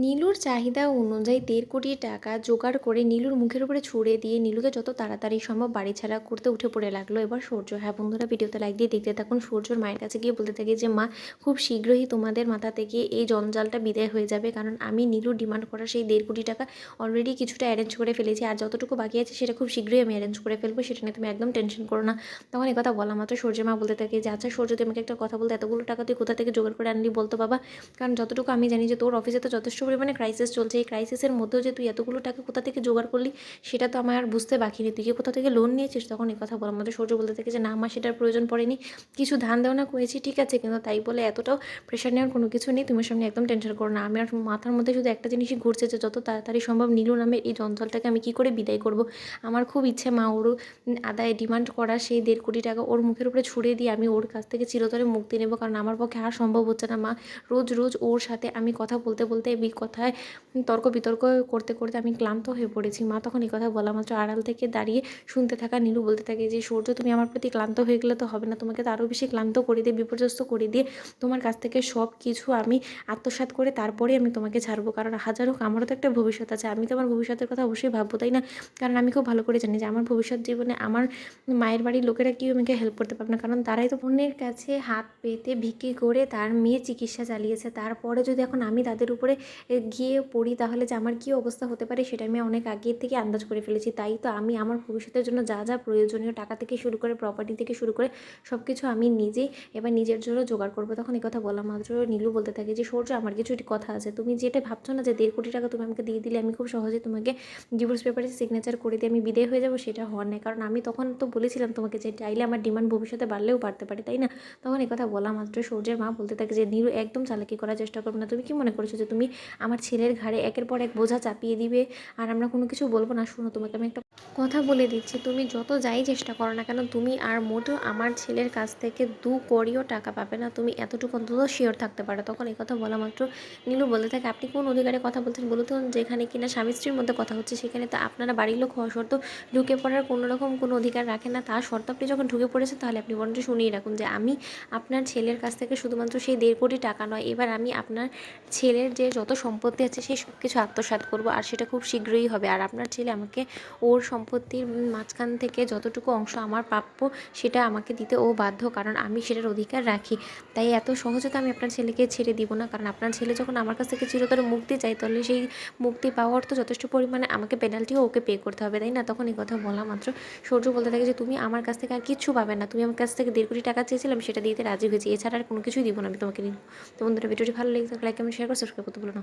নীলুর চাহিদা অনুযায়ী ১.৫ কোটি টাকা জোগাড় করে নীলুর মুখের উপরে ছুঁড়ে দিয়ে নীলুকে যত তাড়াতাড়ি সম্ভব বাড়ি ছাড়া করতে উঠে পড়ে লাগলো এবার সূর্য। হ্যাঁ বন্ধুরা, ভিডিওতে লাইক দিয়ে দেখতে থাকুন। সূর্যর মায়ের কাছে গিয়ে বলতে থাকে যে মা, খুব শীঘ্রই তোমাদের মাথা থেকে এই জঞ্জালটা বিদায় হয়ে যাবে, কারণ আমি নীলুর ডিমান্ড করা সেই ১.৫ কোটি টাকা অলরেডি কিছুটা অ্যারেঞ্জ করে ফেলেছি, আর যতটুকু বাকি আছে সেটা খুব শীঘ্রই আমি অ্যারেঞ্জ করে ফেলবো, সেটা নিয়ে তুমি একদম টেনশন করো না। তখন এই কথা বলা মাত্র সূর্যের মা বলতে থাকে যে আচ্ছা সূর্য, তুই আমাকে একটা কথা বলতে, এতগুলো টাকা তুই কোথা থেকে জোগাড় করে আনলি বলতো বাবা, কারণ যতটুকু আমি জানি যে তোর অফিসে তো যথেষ্ট পরিমাণে ক্রাইসিস চলছে, এই ক্রাইসিসের মধ্যেও যে তুই এতগুলো টাকা কোথা থেকে জোগাড় করলি সেটা তো আমার বুঝতে বাকি নেই। তুই কি কোথা থেকে লোন নিয়েছিস? তখন এই কথা বলার মধ্যে সূর্য বলতে থাকে যে না, আমার সেটার প্রয়োজন পড়েনি, কিছু ধান দেওয়া করেছি ঠিক আছে, কিন্তু তাই বলে এতটাও প্রেশার নেওয়ার কোনো কিছু নেই, তোমার সামনে একদম টেনশন করো না। আমার মাথার মধ্যে শুধু একটা জিনিসই ঘুরছে যে যত তাড়াতাড়ি সম্ভব নীলু নামের এই জঞ্জালটাকে আমি কী করে বিদায় করব। আমার খুব ইচ্ছে মা, ওর আদায় ডিমান্ড করা সেই ১.৫ কোটি টাকা ওর মুখের উপরে ছুড়ে দিয়ে আমি ওর কাছ থেকে চিরতরে মুক্তি নেব, কারণ আমার পক্ষে আর সম্ভব হচ্ছে না মা। রোজ রোজ ওর সাথে আমি কথা বলতে বলতে কথায় তর্ক বিতর্ক করতে করতে আমি ক্লান্ত হয়ে পড়েছি মা। তখন এই কথা বলা মাত্র আড়াল থেকে দাঁড়িয়ে শুনতে থাকা নীলু বলতে থাকে যে সূর্য, তুমি আমার প্রতি ক্লান্ত হয়ে গেলে তো হবে না, তোমাকে তো আরও বেশি ক্লান্ত করে দিয়ে বিপর্যস্ত করে দিয়ে তোমার কাছ থেকে সব কিছু আমি আত্মসাৎ করে তারপরে আমি তোমাকে ছাড়বো, কারণ হাজার হোক আমারও তো একটা ভবিষ্যৎ আছে, আমি তো আমার ভবিষ্যতের কথা অবশ্যই ভাববো তাই না। কারণ আমি খুব ভালো করে জানি যে আমার ভবিষ্যৎ জীবনে আমার মায়ের বাড়ির লোকেরা কেউ আমাকে হেল্প করতে পারবে না, কারণ তারাই তো অন্যের কাছে হাত পেতে ভিক্ষি করে তার মেয়ের চিকিৎসা চালিয়েছে। তারপরে যদি এখন আমি তাদের উপরে গিয়ে পড়ি তাহলে যে আমার কী অবস্থা হতে পারে সেটা আমি অনেক আগের থেকে আন্দাজ করে ফেলেছি। তাই তো আমি আমার ভবিষ্যতের জন্য যা যা প্রয়োজনীয় টাকা থেকে শুরু করে প্রপার্টি থেকে শুরু করে সব কিছু আমি নিজেই এবার নিজের জন্য জোগাড় করবো। তখন এই কথা বলা মাত্র নীলু বলতে থাকে যে সূর্য, আমার কিছু কথা আছে, তুমি যেটা ভাবছো না যে ১.৫ কোটি টাকা তুমি আমাকে দিয়ে দিলে আমি খুব সহজে তোমাকে ডিভোর্স পেপারে সিগনেচার করে দিয়ে আমি বিদায় হয়ে যাবো, সেটা হওয়ার নেই, কারণ আমি তখন তো বলেছিলাম তোমাকে যে চাইলে আমার ডিমান্ড ভবিষ্যতে বাড়লেও বাড়তে পারে তাই না। তখন এই কথা বলা মাত্র সূর্যের মা বলতে থাকে যে নীলু, একদম চালাকি করার চেষ্টা করবে না। তুমি কি মনে করছো যে তুমি আমার ছেলের ঘাড়ে একের পর এক বোঝা চাপিয়ে দিবে আর আমরা কোনো কিছু বলবো না? শোনো, তোমাকে আমি একটা কথা বলে দিচ্ছি, তুমি যত যাই চেষ্টা করো না কেন, তুমি আর মোটেও আমার ছেলের কাছ থেকে ২ কড়িও টাকা পাবে না, তুমি এতটুকু অন্তত শিওর থাকতে পারো। তখন এই কথা বলা মাত্র নীলু বলতে থাকে, আপনি কোন অধিকারে কথা বলছেন বলুন তো? যেখানে কিনা স্বামী স্ত্রীর মধ্যে কথা হচ্ছে সেখানে তো আপনারা বাড়ির লোক হওয়া সত্ত্বেও ঢুকে পড়ার কোনো রকম কোনো অধিকার রাখেন না। তার শর্ত আপনি যখন ঢুকে পড়েছেন তাহলে আপনি বরঞ্চ শুনিয়ে রাখুন যে আমি আপনার ছেলের কাছ থেকে শুধুমাত্র সেই ১.৫ কোটি টাকা নয়, এবার আমি আপনার ছেলের যে যত সম্পত্তি আছে সেই সব কিছু আত্মসাৎ করব, আর সেটা খুব শীঘ্রই হবে। আর আপনার ছেলে আমাকে ওর সম্পত্তির মাঝখান থেকে যতটুকু অংশ আমার প্রাপ্য সেটা আমাকে দিতে ও বাধ্য, কারণ আমি সেটার অধিকার রাখি। তাই এত সহজে তো আমি আপনার ছেলেকে ছেড়ে দিব না, কারণ আপনার ছেলে যখন আমার কাছ থেকে চিরতরে মুক্তি চাই তাহলে সেই মুক্তি পাওয়ার তো যথেষ্ট পরিমাণে আমাকে পেনাল্টিও ওকে পে করতে হবে তাই না। তখন এই কথা বলা মাত্র সূর্য বলতে থাকে যে তুমি আমার কাছ থেকে আর কিচ্ছু পাবে না, তুমি আমার কাছ থেকে ১.৫ কোটি টাকা চেয়েছিলাম সেটা দিতে রাজি হয়েছি, এছাড়া আর কোনো কিছুই দিব না আমি তোমাকে দিব। তো বন্ধুরা, ভিডিওটি ভালো লেগে থাকলে লাইক কমেন্ট শেয়ার করে সাবস্ক্রাইব করতে ভুলো না।